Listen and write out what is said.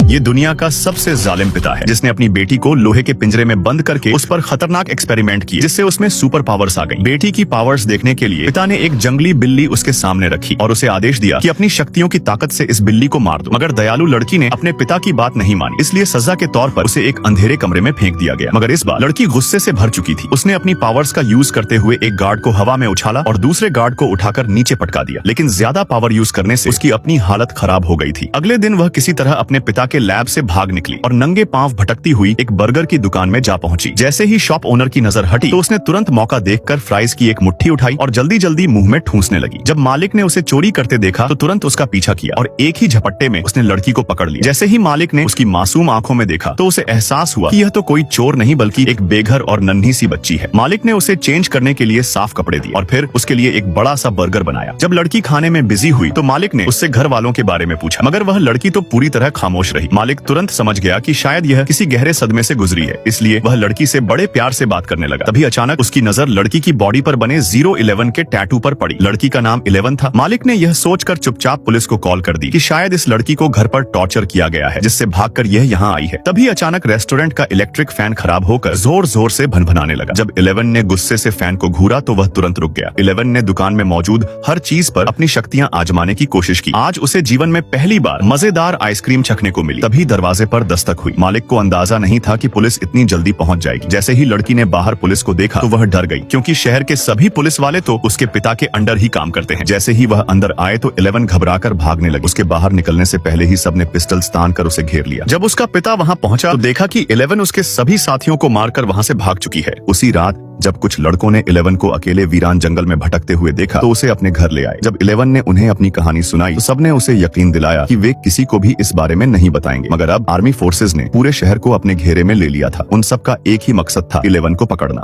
ये दुनिया का सबसे जालिम पिता है जिसने अपनी बेटी को लोहे के पिंजरे में बंद करके उस पर खतरनाक एक्सपेरिमेंट किए जिससे उसमें सुपर पावर्स आ गई। बेटी की पावर्स देखने के लिए पिता ने एक जंगली बिल्ली उसके सामने रखी और उसे आदेश दिया कि अपनी शक्तियों की ताकत से इस बिल्ली को मार दो। मगर दयालु लड़की ने अपने पिता की बात नहीं मानी, इसलिए सजा के तौर पर उसे एक अंधेरे कमरे में फेंक दिया गया। मगर इस बार लड़की गुस्से से भर चुकी थी। उसने अपनी पावर्स का यूज करते हुए एक गार्ड को हवा में उछाला और दूसरे गार्ड को उठाकर नीचे पटका दिया, लेकिन ज्यादा पावर यूज करने से उसकी अपनी हालत खराब हो गई थी। अगले दिन वह किसी तरह अपने पिता के लैब से भाग निकली और नंगे पांव भटकती हुई एक बर्गर की दुकान में जा पहुंची। जैसे ही शॉप ओनर की नजर हटी तो उसने तुरंत मौका देखकर फ्राइज की एक मुट्ठी उठाई और जल्दी जल्दी मुंह में ठूंसने लगी। जब मालिक ने उसे चोरी करते देखा तो तुरंत उसका पीछा किया और एक ही झपट्टे में उसने लड़की को पकड़ लिया। जैसे ही मालिक ने उसकी मासूम आंखों में देखा तो उसे एहसास हुआ कि यह तो कोई चोर नहीं बल्कि एक बेघर और नन्ही सी बच्ची है। मालिक ने उसे चेंज करने के लिए साफ कपड़े दिए और फिर उसके लिए एक बड़ा सा बर्गर बनाया। जब लड़की खाने में बिजी हुई तो मालिक ने उससे घर वालों के बारे में पूछा, मगर वह लड़की तो पूरी तरह खामोश रही। मालिक तुरंत समझ गया कि शायद यह किसी गहरे सदमे से गुजरी है, इसलिए वह लड़की से बड़े प्यार से बात करने लगा। तभी अचानक उसकी नजर लड़की की बॉडी पर बने 011 के टैटू पर पड़ी। लड़की का नाम 11 था। मालिक ने यह सोचकर चुपचाप पुलिस को कॉल कर दी कि शायद इस लड़की को घर पर टॉर्चर किया गया है, जिससे भागकर यह यहाँ आई है। तभी अचानक रेस्टोरेंट का इलेक्ट्रिक फैन खराब होकर जोर जोर से भनभनाने लगा। जब 11 ने गुस्से से फैन को घूरा तो वह तुरंत रुक गया। 11 ने दुकान में मौजूद हर चीज पर अपनी शक्तियां आजमाने की कोशिश की। आज उसे जीवन में पहली बार मजेदार आइसक्रीम चखने को मिली। तभी दरवाजे पर दस्तक हुई। मालिक को अंदाजा नहीं था कि पुलिस इतनी जल्दी पहुंच जाएगी। जैसे ही लड़की ने बाहर पुलिस को देखा तो वह डर गई, क्योंकि शहर के सभी पुलिस वाले तो उसके पिता के अंडर ही काम करते हैं। जैसे ही वह अंदर आए तो 11 घबराकर भागने लगी। उसके बाहर निकलने से पहले ही सबने पिस्टल्स तान कर उसे घेर लिया। जब उसका पिता वहां पहुंचा तो देखा कि 11 उसके सभी साथियों को मारकर वहां से भाग चुकी है। उसी रात जब कुछ लड़कों ने 11 को अकेले वीरान जंगल में भटकते हुए देखा तो उसे अपने घर ले आए। जब 11 ने उन्हें अपनी कहानी सुनाई तो सबने उसे यकीन दिलाया कि वे किसी को भी इस बारे में नहीं बताएंगे। मगर अब आर्मी फोर्सेज ने पूरे शहर को अपने घेरे में ले लिया था। उन सबका एक ही मकसद था, 11 को पकड़ना।